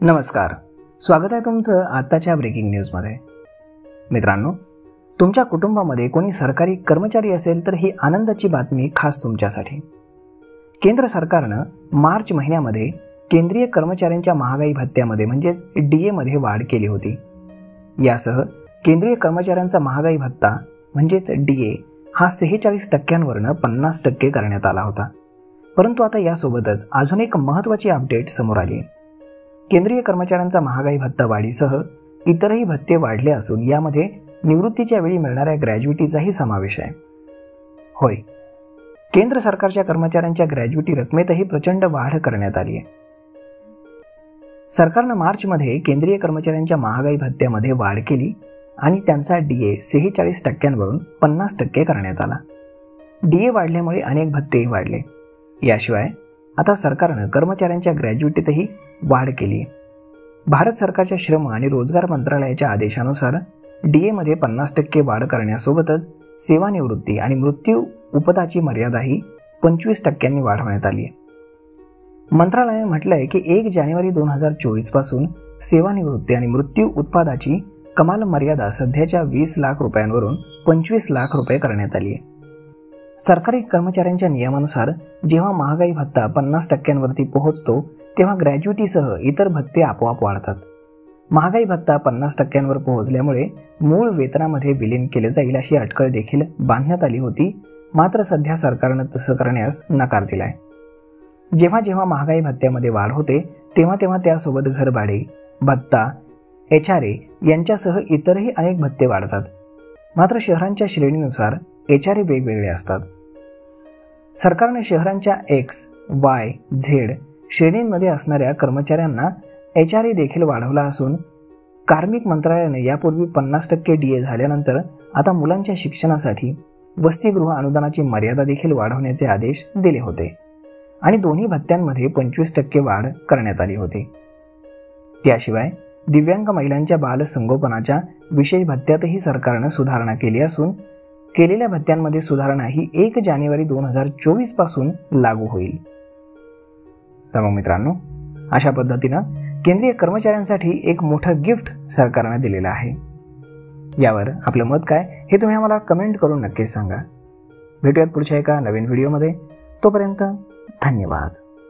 नमस्कार, स्वागत आहे तुमचं आत्ताच्या ब्रेकिंग न्यूजमध्ये। मित्रांनो, तुमच्या कुटुंबामध्ये कोणी सरकारी कर्मचारी असेल तर ही आनंदाची बातमी खास तुमच्यासाठी। केंद्र सरकारनं मार्च महिन्यामध्ये केंद्रीय कर्मचाऱ्यांच्या महागाई भत्त्यामध्ये म्हणजेच DA मध्ये वाढ केली होती। यासह केंद्रीय कर्मचाऱ्यांचा महागाई भत्ता म्हणजेच DA हा 46% वरून 50% करण्यात आला होता। परंतु आता यासोबतच अजून एक महत्त्वाची अपडेट समोर आली आहे। केंद्रीय कर्मचाऱ्यांचा महागाई भत्ता वाढीसह इतरही भत्ते वाढले असून यामध्ये निवृत्तीच्या वेळी मिळणाऱ्या ग्रॅज्युटीचाही समावेश आहे। होय, केंद्र सरकारच्या कर्मचाऱ्यांच्या ग्रॅज्युटी रकमेतही प्रचंड वाढ करण्यात आली आहे। सरकारनं मार्चमध्ये केंद्रीय कर्मचाऱ्यांच्या महागाई भत्त्यामध्ये वाढ केली आणि त्यांचा DA 46% वरून 50% करण्यात आला। DA वाढल्यामुळे अनेक भत्तेही वाढले। याशिवाय आता सरकारनं कर्मचाऱ्यांच्या ग्रॅज्युटीतही वाढ केली। भारत सरकारच्या श्रम आणि रोजगार मंत्रालयाच्या आदेशानुसार DA मध्ये 50% वाढ करण्यासोबतच सेवानिवृत्ती आणि मृत्यू उपदाची मर्यादाही 25% वाढवण्यात आली आहे। मंत्रालयाने म्हटलं आहे की 1 जानेवारी 2024 पासून सेवानिवृत्ती आणि मृत्यू उत्पादाची कमाल मर्यादा सध्याच्या 20 लाख रुपयांवरून 25 लाख रुपये करण्यात आली आहे। सरकारी कर्मचाऱ्यांच्या नियमानुसार जेव्हा महागाई भत्ता 50% वरती पोहोचतो तेव्हा ग्रॅज्युटीसह इतर भत्ते आपोआप वाढतात। महागाई भत्ता 50% वर पोहोचल्यामुळे मूळ वेतनामध्ये विलीन केले जाईल अशी अटकळ देखील बांधण्यात आली होती, मात्र सध्या सरकारनं तसं करण्यास नकार दिलाय। जेव्हा जेव्हा महागाई भत्त्यामध्ये वाढ होते तेव्हा तेव्हा त्यासोबत घरभाडे, भत्ता, HRA यांच्यासह इतरही अनेक भत्ते वाढतात। मात्र शहरांच्या श्रेणीनुसार HRA वेगवेगळे असतात। सरकारने शहरांच्या X, Y, Z श्रेणींमध्ये असणाऱ्या कर्मचाऱ्यांना HRA देखील वाढवला असून कार्मिक मंत्रालयाने यापूर्वी 50% DA झाल्यानंतर आता मुलांच्या शिक्षणासाठी वसतिगृह अनुदानाची मर्यादा देखील वाढवण्याचे आदेश दिले होते आणि दोन्ही भत्त्यांमध्ये 25% वाढ करण्यात आली होती। त्याशिवाय दिव्यांग महिलांच्या बालसंगोपनाच्या विशेष भत्त्यातही सरकारने सुधारणा केली असून केलेल्या भत्त्यांमध्ये सुधारणा ही 1 जानेवारी 2024 पासून लागू होईल। तर मग मित्रांनो, अशा पद्धतीनं केंद्रीय कर्मचाऱ्यांसाठी एक मोठं गिफ्ट सरकारने दिलेलं आहे। यावर आपलं मत काय हे तुम्ही आम्हाला कमेंट करून नक्कीच सांगा। भेटूयात पुढच्या एका नवीन व्हिडिओमध्ये। तोपर्यंत धन्यवाद।